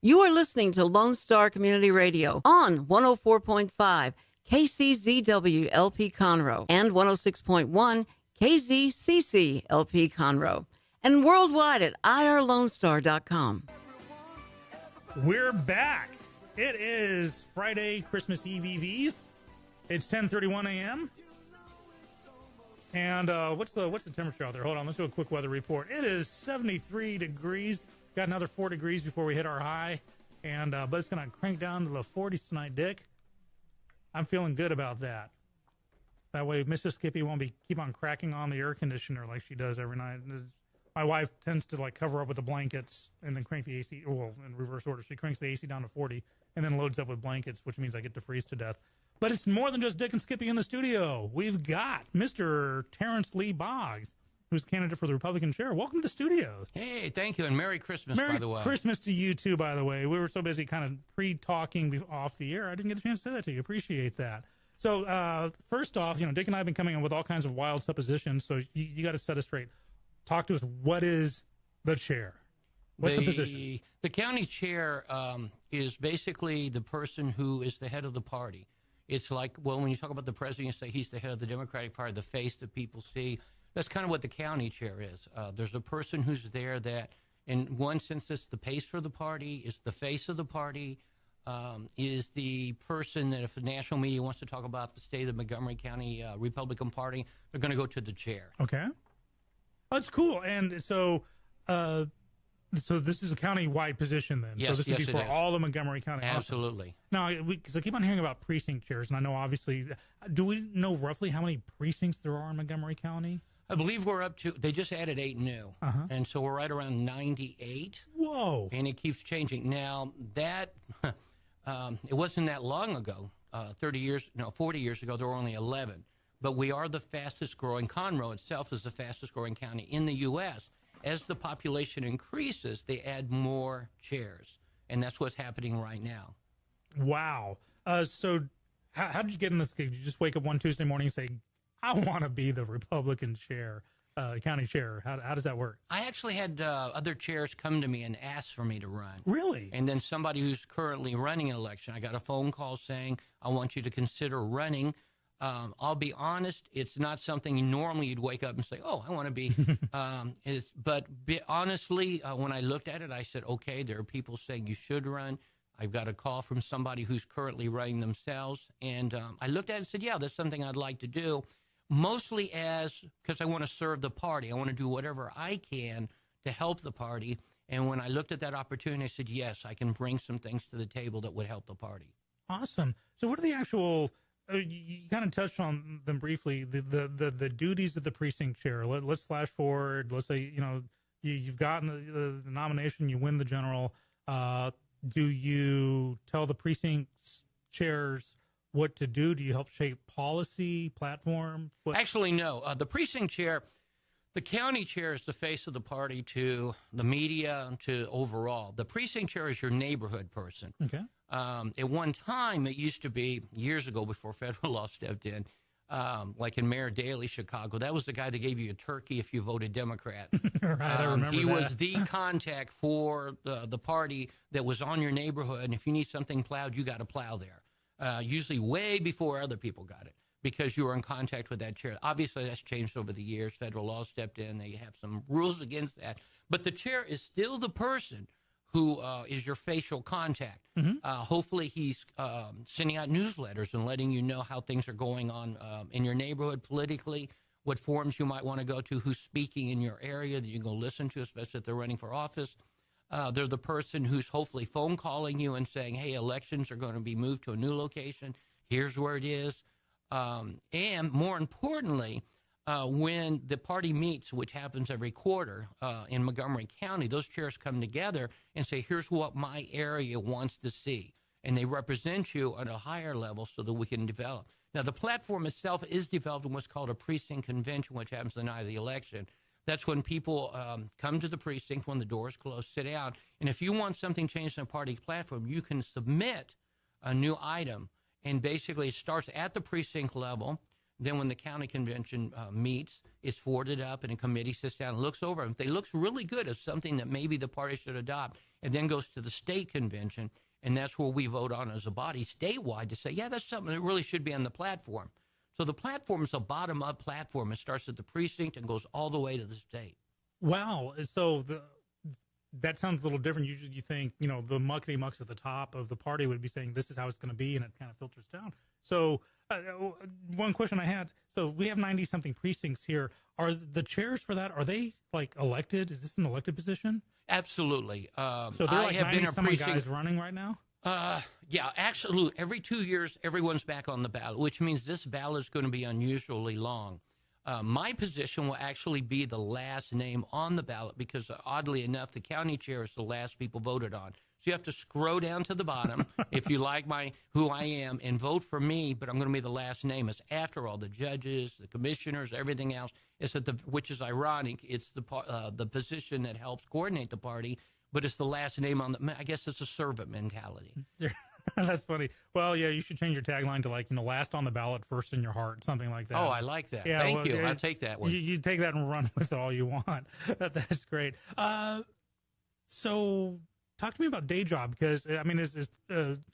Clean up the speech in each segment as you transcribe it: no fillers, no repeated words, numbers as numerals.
You are listening to Lone Star Community Radio on 104.5 KCZW LP Conroe and 106.1 KZCC LP Conroe, and worldwide at irlonestar.com. We're back. It is Friday, Christmas Eve. It's 10:31 a.m. And what's the temperature out there? Hold on, let's do a quick weather report. It is 73 degrees. Got another 4 degrees before we hit our high, and but it's gonna crank down to the 40s tonight, Dick. I'm feeling good about that. That way, Mrs. Skippy won't keep on cracking on the air conditioner like she does every night. My wife tends to cover up with the blankets and then crank the AC. Well, in reverse order, she cranks the AC down to 40 and then loads up with blankets, which means I get to freeze to death. But it's more than just Dick and Skippy in the studio. We've got Mr. Terrence Lee Boggs, who's candidate for the Republican chair. Welcome to the studio. Hey, thank you, and Merry Christmas, by the way. Merry Christmas to you, too, by the way. We were so busy kind of pre-talking off the air, I didn't get a chance to say that to you. Appreciate that. So, first off, Dick and I have been coming up with all kinds of wild suppositions, so you got to set us straight. Talk to us. What is the chair? What's the position? The county chair is basically the person who is the head of the party. It's like, well, when you talk about the president, you say he's the head of the Democratic Party, the face that people see. That's kind of what the county chair is. There's a person who's there that, in one sense, is the face for the party, is the face of the party, is the person that if the national media wants to talk about the state of the Montgomery County Republican Party, they're going to go to the chair. Okay. That's cool. And so this is a county-wide position then? Yes, so this would be for all of Montgomery County? Absolutely. Now, because I keep on hearing about precinct chairs, and I know obviously, do we know roughly how many precincts there are in Montgomery County? I believe we're up to, they just added 8 new, and so we're right around 98. Whoa. And it keeps changing. Now, that, it wasn't that long ago, 40 years ago, there were only 11. But we are the fastest growing. Conroe itself is the fastest growing county in the U.S. As the population increases, they add more chairs, and that's what's happening right now. Wow. So how did you get in this gig? Did you just wake up one Tuesday morning and say, I want to be the Republican chair, county chair? How does that work? I actually had other chairs come to me and ask for me to run. Really? And then somebody who's currently running an election, I got a phone call saying, I want you to consider running. I'll be honest, it's not something normally you'd wake up and say, oh, I want to be. Honestly, when I looked at it, I said, okay, there are people saying you should run. I've got a call from somebody who's currently running themselves. And I looked at it and said, yeah, that's something I'd like to do, mostly because I want to serve the party. I want to do whatever I can to help the party. And when I looked at that opportunity, I said, yes, I can bring some things to the table that would help the party. Awesome. So what are the actual... you kind of touched on them briefly. The duties of the precinct chair. Let's flash forward. Let's say you've gotten the nomination. You win the general. Do you tell the precinct chairs what to do? Do you help shape policy, platform? Actually, no. The precinct chair, the county chair is the face of the party to the media, to overall. The precinct chair is your neighborhood person. Okay. At one time, it used to be, years ago before federal law stepped in, like in Mayor Daley, Chicago, that was the guy that gave you a turkey if you voted Democrat. Right, I remember he that. was the contact for the party that was on your neighborhood, and if you need something plowed, you got to plow there, usually way before other people got it, because you were in contact with that chair. Obviously, that's changed over the years. Federal law stepped in. They have some rules against that. But the chair is still the person who is your facial contact. Hopefully he's sending out newsletters and letting you know how things are going on in your neighborhood politically, what forums you might want to go to, who's speaking in your area that you can go listen to, especially if they're running for office. They're the person who's hopefully phone calling you and saying, hey, elections are going to be moved to a new location. Here's where it is. And more importantly, when the party meets, which happens every quarter in Montgomery County, those chairs come together and say, here's what my area wants to see. And they represent you at a higher level so that we can develop. Now, the platform itself is developed in what's called a precinct convention, which happens the night of the election. That's when people come to the precinct when the doors close, sit down. And if you want something changed in a party platform, you can submit a new item. And basically, it starts at the precinct level. Then when the county convention meets, it's forwarded up and a committee sits down and looks over it. If it looks really good as something that maybe the party should adopt, and then goes to the state convention, and that's where we vote on as a body statewide to say, yeah, that's something that really should be on the platform. So the platform is a bottom-up platform. It starts at the precinct and goes all the way to the state. Wow. So that sounds a little different. Usually you think, the muckety-mucks at the top of the party would be saying this is how it's going to be, and it kind of filters down. So one question I had, so we have 90-something precincts here. Are the chairs for that, are they, elected? Is this an elected position? Absolutely. So there are 90-some guys running right now? Yeah, absolutely. Every 2 years, everyone's back on the ballot, which means this ballot is going to be unusually long. My position will actually be the last name on the ballot because, oddly enough, the county chair is the last people voted on. So you have to scroll down to the bottom if you like who I am and vote for me, but I'm going to be the last name. It's after all the judges, the commissioners, everything else. Which is ironic. It's the position that helps coordinate the party, but it's the last name on the. I guess it's a servant mentality. That's funny. Well, yeah, you should change your tagline to last on the ballot, first in your heart, something like that. Oh, I like that. Yeah, Thank you. I'll take that one. You take that and run with it all you want. That's great. So talk to me about day job, because is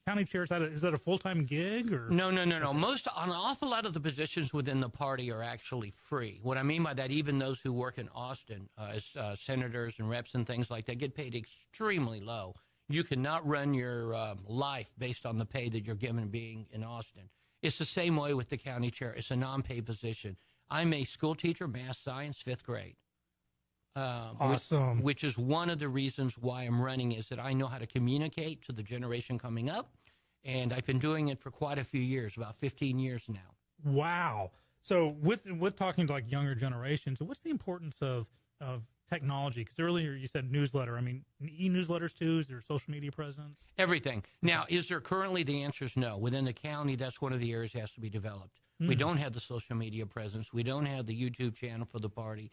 county chair, is that a full-time gig or? No. An awful lot of the positions within the party are actually free. What I mean by that, even those who work in Austin as senators and reps and things like that get paid extremely low. You cannot run your life based on the pay that you're given being in Austin. It's the same way with the county chair. It's a non-paid position. I'm a school teacher, math science, 5th grade. Awesome. Which is one of the reasons why I'm running, is that I know how to communicate to the generation coming up, and I've been doing it for quite a few years, about 15 years now. Wow. So with talking to younger generations, what's the importance of technology? Because earlier you said newsletter. E-newsletters too? Is there social media presence? Everything. Now, is there currently? The answer is no. Within the county, that's one of the areas that has to be developed. We don't have the social media presence. We don't have the YouTube channel for the party.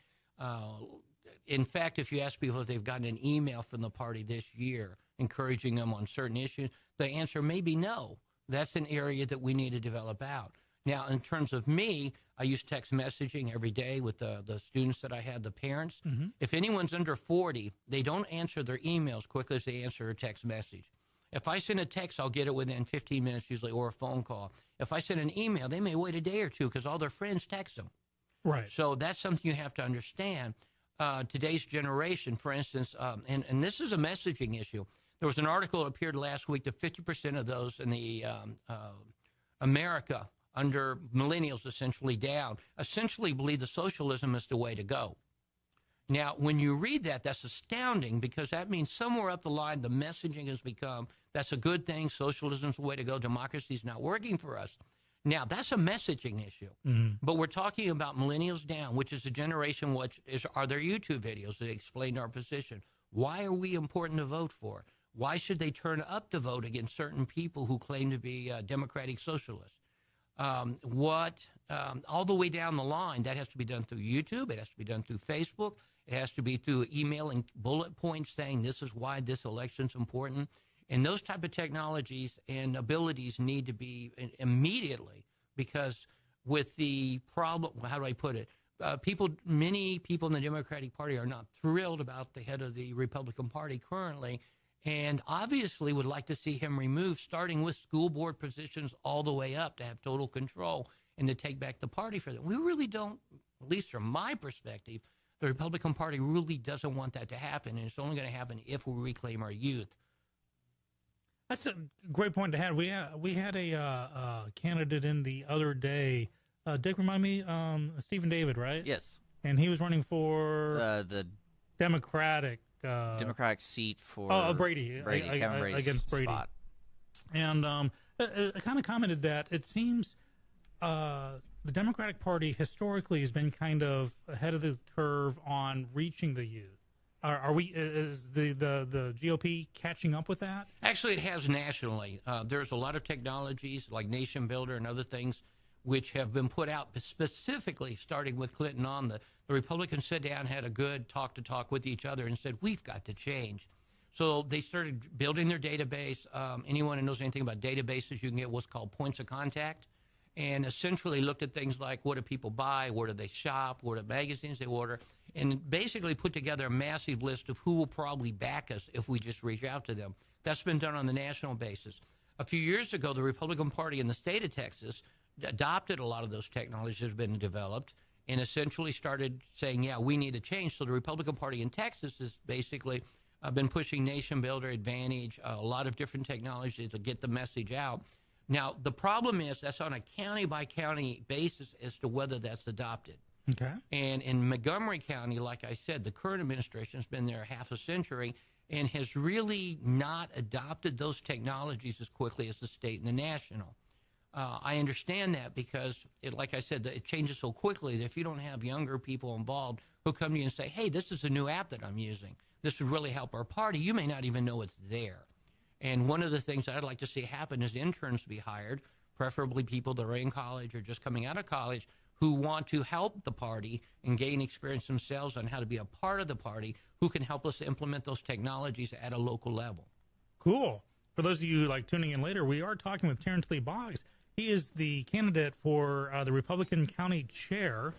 In fact, if you ask people if they've gotten an email from the party this year encouraging them on certain issues, the answer may be no. That's an area that we need to develop out. Now, in terms of me, I use text messaging every day with the students that I had, the parents. Mm-hmm. If anyone's under 40, they don't answer their emails quickly as they answer a text message. If I send a text, I'll get it within 15 minutes usually, or a phone call. If I send an email, they may wait a day or two because all their friends text them. Right. So that's something you have to understand. Today's generation, for instance, and this is a messaging issue. There was an article that appeared last week that 50% of those in the America under millennials essentially believe that socialism is the way to go. Now, when you read that, that's astounding, because that means somewhere up the line the messaging has become, that's a good thing, socialism's the way to go, democracy's not working for us. Now, that's a messaging issue. Mm-hmm. But we're talking about millennials down, which is a generation are their YouTube videos that explain our position. Why are we important to vote for? Why should they turn up to vote against certain people who claim to be democratic socialists? All the way down the line, that has to be done through YouTube. It has to be done through Facebook. It has to be through emailing bullet points saying this is why this election's important. And those type of technologies and abilities need to be immediately, because with the problem, how do I put it? Many people in the Democratic Party are not thrilled about the head of the Republican Party currently, and obviously would like to see him removed, starting with school board positions all the way up, to have total control and to take back the party for them. We really don't, at least from my perspective, the Republican Party really doesn't want that to happen, and it's only going to happen if we reclaim our youth. That's a great point to have. We had a candidate in the other day. Dick, remind me, Stephen David, right? Yes. And he was running for the Democratic seat for Brady Kevin Brady's against Brady. Spot. And I kind of commented that it seems the Democratic Party historically has been kind of ahead of the curve on reaching the youth. Is the GOP catching up with that? Actually, it has nationally. There's a lot of technologies like Nation Builder and other things which have been put out specifically starting with Clinton on. The Republicans sat down, had a good talk with each other and said, we've got to change. So they started building their database. Anyone who knows anything about databases, you can get what's called points of contact. and essentially looked at things like what do people buy, where do they shop, what are magazines they order, and basically put together a massive list of who will probably back us if we just reach out to them. That's been done on the national basis. A few years ago, the Republican Party in the state of Texas adopted a lot of those technologies that have been developed and essentially started saying, yeah, we need a change. So the Republican Party in Texas has basically been pushing Nation Builder, Advantage, a lot of different technologies to get the message out. Now, the problem is that's on a county-by-county basis as to whether that's adopted. Okay. And in Montgomery County, like I said, the current administration has been there half a century and has really not adopted those technologies as quickly as the state and the national. I understand that because, like I said, it changes so quickly that if you don't have younger people involved who come to you and say, hey, this is a new app that I'm using, this would really help our party, you may not even know it's there. And one of the things that I'd like to see happen is interns be hired, preferably people that are in college or just coming out of college, who want to help the party and gain experience themselves on how to be a part of the party, who can help us implement those technologies at a local level. Cool. For those of you like tuning in later, we are talking with Terrence Lee Boggs. He is the candidate for the Republican County Chair,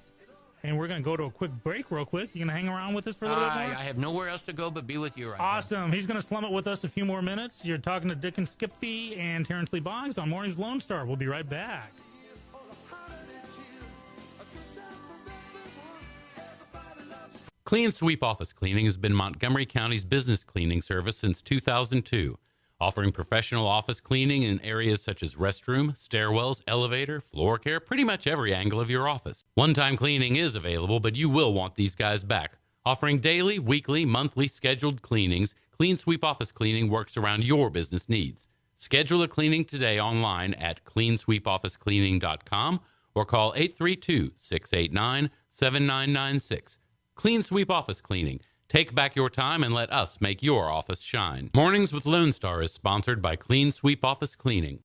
and we're going to go to a quick break real quick. You going to hang around with us for a little bit more? I have nowhere else to go but be with you right now. Awesome. He's going to slum it with us a few more minutes. You're talking to Dick and Skippy and Terrence Lee Boggs on Mornings with Lone Star. We'll be right back. Clean Sweep Office Cleaning has been Montgomery County's business cleaning service since 2002, offering professional office cleaning in areas such as restroom, stairwells, elevator, floor care, pretty much every angle of your office. One-time cleaning is available, but you will want these guys back. Offering daily, weekly, monthly scheduled cleanings, Clean Sweep Office Cleaning works around your business needs. Schedule a cleaning today online at cleansweepofficecleaning.com or call 832-689-7996. Clean Sweep Office Cleaning. Take back your time and let us make your office shine. Mornings with Lone Star is sponsored by Clean Sweep Office Cleaning.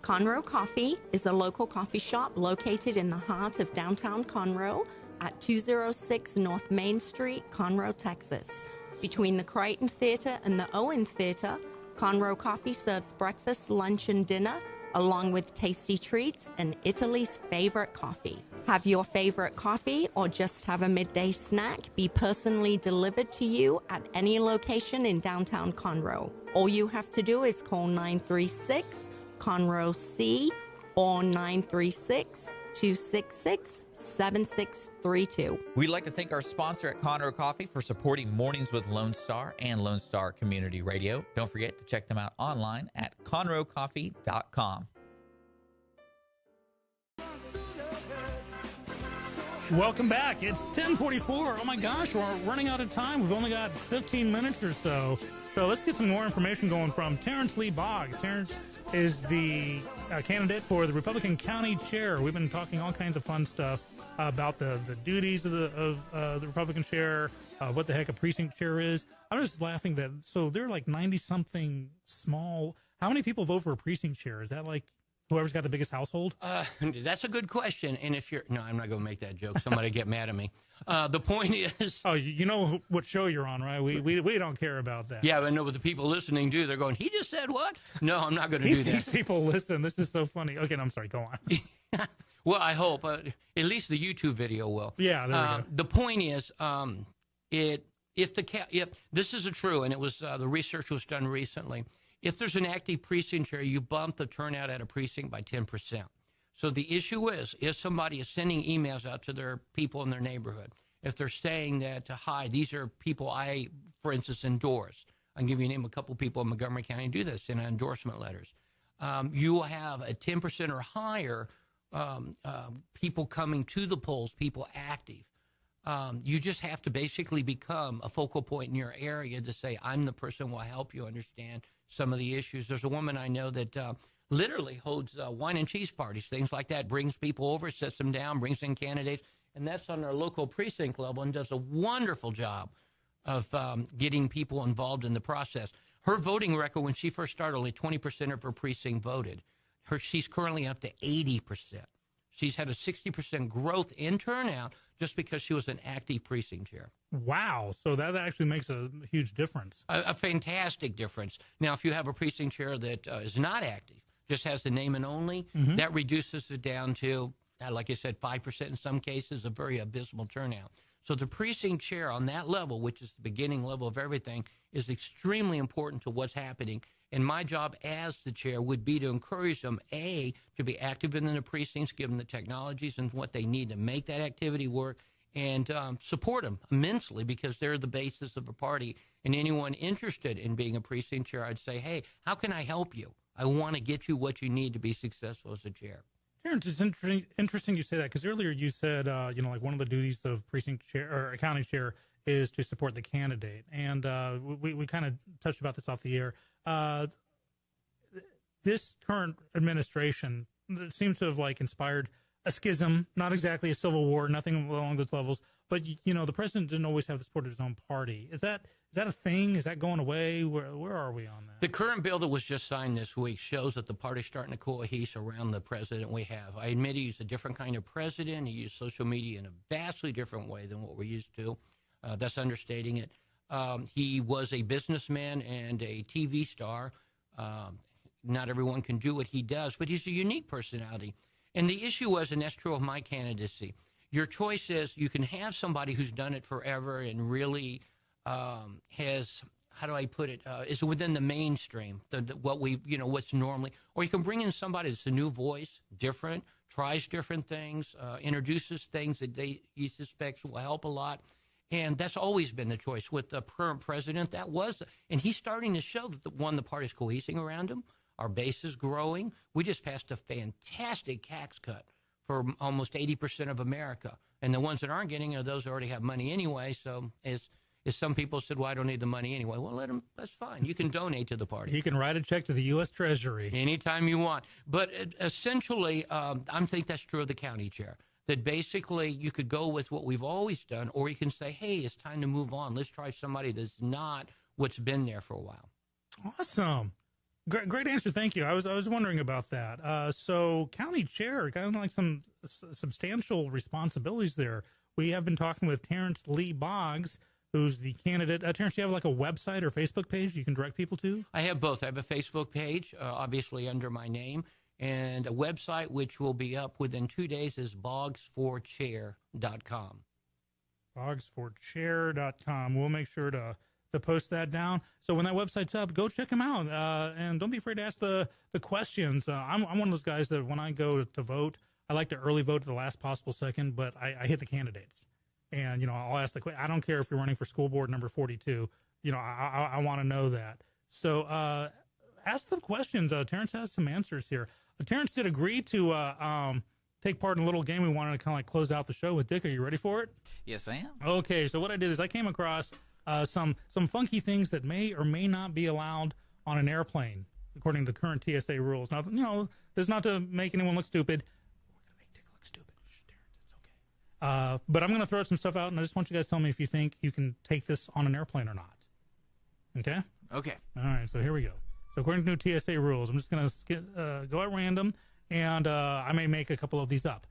Conroe Coffee is a local coffee shop located in the heart of downtown Conroe at 206 North Main Street, Conroe, Texas. Between the Crichton Theater and the Owen Theater, Conroe Coffee serves breakfast, lunch, and dinner, along with tasty treats and Italy's favorite coffee. Have your favorite coffee or just have a midday snack be personally delivered to you at any location in downtown Conroe. All you have to do is call 936-CONROE-C or 936-266-7632. We'd like to thank our sponsor at Conroe Coffee for supporting Mornings with Lone Star and Lone Star Community Radio. Don't forget to check them out online at conroecoffee.com. Welcome back. It's 10:44. Oh my gosh, we're running out of time. We've only got 15 minutes or so. So let's get some more information going from Terrence Lee Boggs. Terrence is the candidate for the Republican County Chair. We've been talking all kinds of fun stuff about the duties of the Republican Chair, what the heck a precinct chair is. I was just laughing that, so they're like 90-something small. How many people vote for a precinct chair? Is that like whoever's got the biggest household? That's a good question. And if you're, no, I'm not going to make that joke. Somebody get mad at me. The point is. Oh, you know what show you're on, right? We don't care about that. Yeah, I know what the people listening do. They're going, he just said what? No, I'm not going to do that. These people listen. This is so funny. Okay, no, I'm sorry. Go on. Well, I hope. At least the YouTube video will. Yeah, there we go. The point is, if this is true, and it was the research was done recently. If there's an active precinct chair, you bump the turnout at a precinct by 10%. So the issue is, if somebody is sending emails out to their people in their neighborhood, if they're saying that, hi, these are people I, for instance, endorse. I'll give you a name of a couple people in Montgomery County who do this in endorsement letters. You will have a 10% or higher people coming to the polls, people active. You just have to basically become a focal point in your area to say, I'm the person who will help you understand some of the issues. There's a woman I know that literally holds wine and cheese parties, things like that, brings people over, sets them down, brings in candidates, and that's on our local precinct level and does a wonderful job of getting people involved in the process. Her voting record, when she first started, only 20% of her precinct voted. She's currently up to 80%. She's had a 60% growth in turnout just because she was an active precinct chair. Wow. So that actually makes a huge difference. A fantastic difference. Now, if you have a precinct chair that is not active, just has the name and only, that reduces it down to, like I said, 5% in some cases, a very abysmal turnout. So the precinct chair on that level, which is the beginning level of everything, is extremely important to what's happening. And my job as the chair would be to encourage them, A, to be active in the precincts, give them the technologies and what they need to make that activity work, and support them immensely because they're the basis of a party. And anyone interested in being a precinct chair, I'd say, hey, how can I help you? I want to get you what you need to be successful as a chair. Terrence, it's interesting you say that because earlier you said, like one of the duties of precinct chair or county chair is to support the candidate. And we kind of touched about this off the air. This current administration seems to have like inspired a schism, not exactly a civil war, nothing along those levels. But, the president didn't always have the support of his own party. Is that a thing? Is that going away? Where are we on that? The current bill that was just signed this week shows that the party's starting to coalesce around the president we have. I admit he used a different kind of president. He used social media in a vastly different way than what we're used to. That's understating it. He was a businessman and a TV star. Not everyone can do what he does, but he's a unique personality. And the issue was, and that's true of my candidacy, your choice is you can have somebody who's done it forever and really has, how do I put it, is within the mainstream, what's normally, or you can bring in somebody that's a new voice, different, tries different things, introduces things that he suspects will help a lot. And that's always been the choice with the current president. And he's starting to show that the party's cohesing around him. Our base is growing. We just passed a fantastic tax cut for almost 80% of America. And the ones that aren't getting are those that already have money anyway. So as some people said, well, I don't need the money anyway. Well, that's fine. You can donate to the party. You can write a check to the U.S. Treasury. Anytime you want. But essentially, I think that's true of the county chair. That basically you could go with what we've always done, or you can say, hey, it's time to move on. Let's try somebody that's not what's been there for a while. Awesome. Great answer. Thank you. I was wondering about that. So county chair, kind of like some substantial responsibilities there. We have been talking with Terrence Lee Boggs, who's the candidate. Terrence, do you have like a website or Facebook page you can direct people to? I have both. I have a Facebook page, obviously under my name, and a website which will be up within 2 days is boggsforchair.com. Boggsforchair.com. We'll make sure to post that down. So when that website's up, go check them out. And don't be afraid to ask the questions. I'm one of those guys that when I go to vote, I like to early vote at the last possible second, but I hit the candidates. And, I'll ask the question. I don't care if you're running for school board number 42. I want to know that. So ask the questions. Terrence has some answers here. Terrence did agree to take part in a little game we wanted to kind of like close out the show with. Dick, are you ready for it? Yes, I am. Okay, so what I did is I came across some funky things that may or may not be allowed on an airplane, according to current TSA rules. Now, this is not to make anyone look stupid. We're going to make Dick look stupid. Shh, Terrence, it's okay. But I'm going to throw some stuff out, and I just want you guys to tell me if you think you can take this on an airplane or not. Okay? Okay. All right, so here we go. So according to new TSA rules, I'm just going to go at random, and I may make a couple of these up.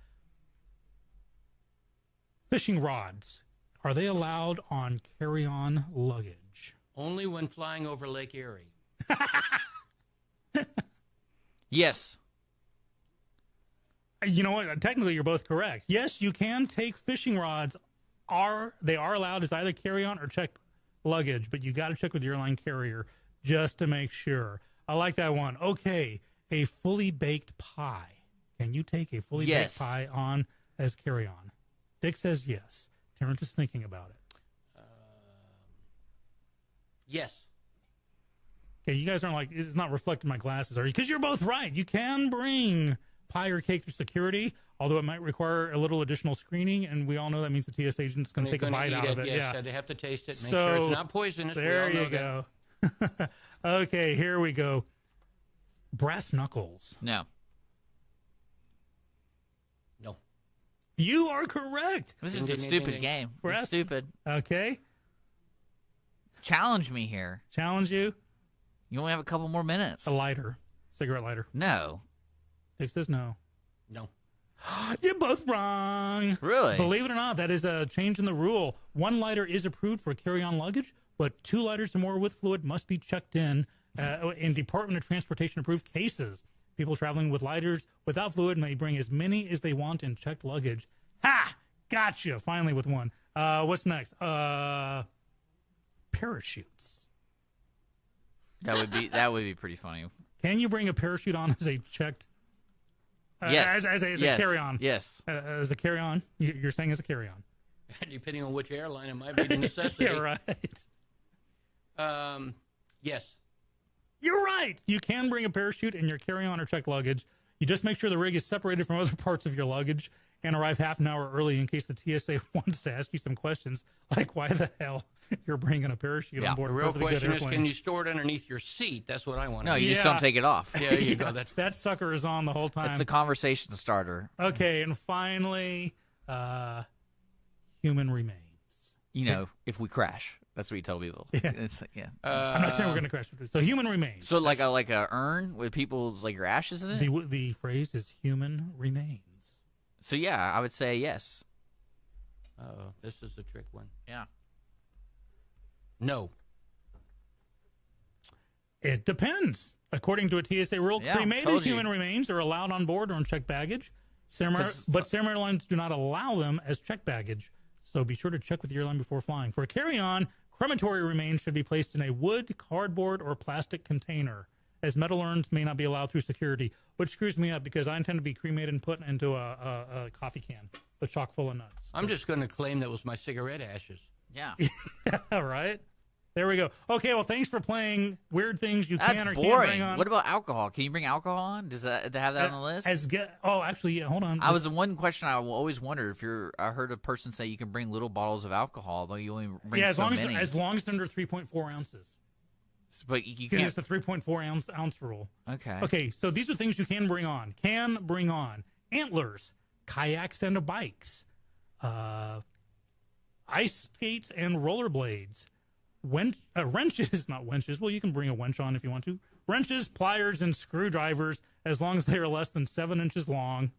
Fishing rods. Are they allowed on carry-on luggage? Only when flying over Lake Erie. Yes. You know what? Technically, you're both correct. Yes, you can take fishing rods. They are allowed as either carry-on or checked luggage, but you got to check with your airline carrier just to make sure. I like that one. Okay, a fully baked pie. Can you take a fully baked pie on as carry-on? Dick says yes. Terrence is thinking about it. Yes. Okay, you guys aren't like, it's not reflecting my glasses, are you? Because you're both right. You can bring pie or cake through security, although it might require a little additional screening, and we all know that means the TSA agent's going to take a bite out of it. Yes, yeah, they have to taste it, make sure it's not poisonous. There you go. Okay, here we go. Brass knuckles. No. No. You are correct. This is a stupid game. It's stupid. Okay. Challenge me here. Challenge you? You only have a couple more minutes. A lighter. Cigarette lighter. No. Dick says no. No. You're both wrong. Really? Believe it or not, that is a change in the rule. One lighter is approved for carry-on luggage, but 2 lighters or more with fluid must be checked in Department of Transportation approved cases. People traveling with lighters without fluid may bring as many as they want in checked luggage. Ha! Gotcha! Finally with one. What's next? Parachutes. That would be pretty funny. Can you bring a parachute on as a checked? Yes. As a carry-on. Yes. As a carry-on. You're saying as a carry-on. Depending on which airline, it might be a necessity. Yeah, right. Yes. You're right. You can bring a parachute in your carry-on or checked luggage. You just make sure the rig is separated from other parts of your luggage and arrive half an hour early in case the TSA wants to ask you some questions, like why the hell you're bringing a parachute on board. The real question is, can you store it underneath your seat? That's what I want. No, you just don't take it off. Yeah, there you go. That sucker is on the whole time. It's the conversation starter. Okay, and finally, human remains. You know, if we crash. That's what you tell people. Yeah. It's like, yeah. I'm not saying we're going to crash. So human remains. So like a urn with people's like your ashes in it? The phrase is human remains. So yeah, I would say yes. Oh, this is a trick one. Yeah. No. It depends. According to a TSA rule, cremated human remains are allowed on board or in checked baggage. But some airlines do not allow them as checked baggage. So be sure to check with the airline before flying. For a carry-on, crematory remains should be placed in a wood, cardboard, or plastic container, as metal urns may not be allowed through security, which screws me up because I intend to be cremated and put into a coffee can, chock full of nuts. I'm just going to claim that was my cigarette ashes. Yeah. All right. There we go. Okay, well, thanks for playing weird things you can or boring. can't bring on. What about alcohol? Can you bring alcohol on? Does that have that on the list? Actually, yeah, hold on. I was the one question I always wondered I heard a person say you can bring little bottles of alcohol, but you only bring as long many. as long as it's under 3.4 ounces. But you because can't. It's the 3.4 ounce rule. Okay. Okay, so these are things you can bring on. Antlers, kayaks and bikes, ice skates and rollerblades. Wrenches, not wenches. Well, you can bring a wench on if you want to. Wrenches, pliers, and screwdrivers, as long as they are less than 7 inches long.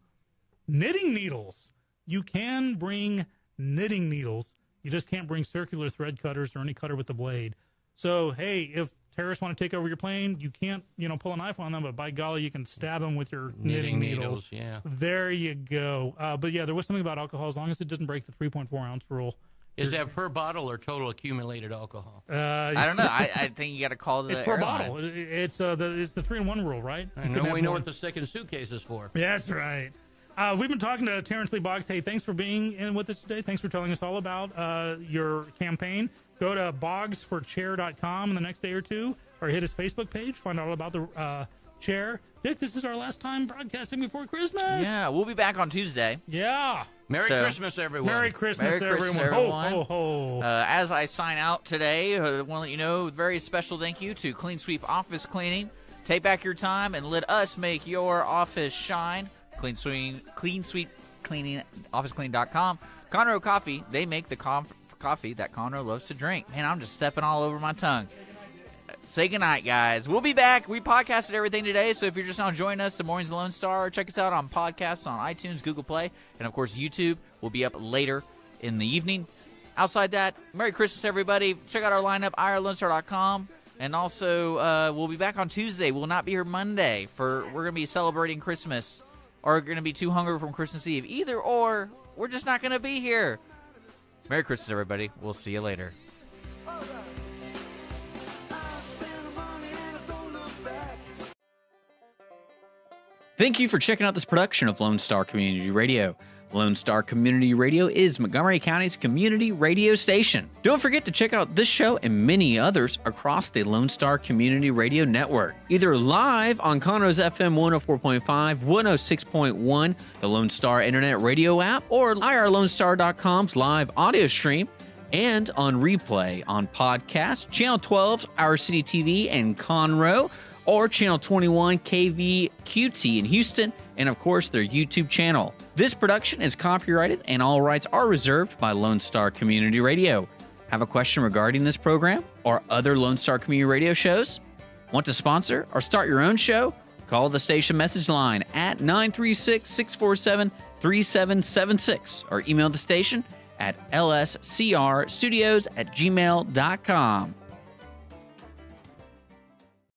Knitting needles. You can bring knitting needles. You just can't bring circular thread cutters or any cutter with the blade. So, hey, if terrorists want to take over your plane, you can't, pull a knife on them, but by golly, you can stab them with your knitting needles. Yeah. There you go. But yeah, there was something about alcohol. As long as it doesn't break the 3.4 ounce rule. Is that per bottle or total accumulated alcohol? I don't know. I think you got to call the It's per airline. bottle. It's the 3-in-1 rule, right? I know we know what the second suitcase is for. That's right. We've been talking to Terrence Lee Boggs. Hey, thanks for being in with us today. Thanks for telling us all about your campaign. Go to boggsforchair.com in the next day or two, or hit his Facebook page. Find out all about the chair. Dick, this is our last time broadcasting before Christmas. Yeah, we'll be back on Tuesday. Yeah. Merry Christmas, everyone. Merry Christmas, everyone. Ho, ho, ho. As I sign out today, I want to let you know a very special thank you to Clean Sweep Office Cleaning. Take back your time and let us make your office shine. Clean Sweep Cleaning, OfficeClean.com. Conroe Coffee, they make the coffee that Conroe loves to drink. Man, I'm just stepping all over my tongue. Say goodnight, guys. We'll be back. We podcasted everything today, so if you're just now joining us, The Mornings of Lone Star, check us out on podcasts on iTunes, Google Play, and, of course, YouTube will be up later in the evening. Outside that, Merry Christmas, everybody. Check out our lineup, irlonestar.com. And also, we'll be back on Tuesday. We'll not be here Monday. We're going to be celebrating Christmas, or going to be too hungry from Christmas Eve. Either or, we're just not going to be here. Merry Christmas, everybody. We'll see you later. Thank you for checking out this production of Lone Star Community Radio. Lone Star Community Radio is Montgomery County's community radio station. Don't forget to check out this show and many others across the Lone Star Community Radio Network, either live on Conroe's FM 104.5, 106.1, the Lone Star Internet Radio app, or irlonestar.com's live audio stream, and on replay on podcast, Channel 12's Our City TV in Conroe, or Channel 21 KVQT in Houston, and of course their YouTube channel. This production is copyrighted and all rights are reserved by Lone Star Community Radio. Have a question regarding this program or other Lone Star Community Radio shows? Want to sponsor or start your own show? Call the station message line at 936-647-3776 or email the station at lscrstudios@gmail.com.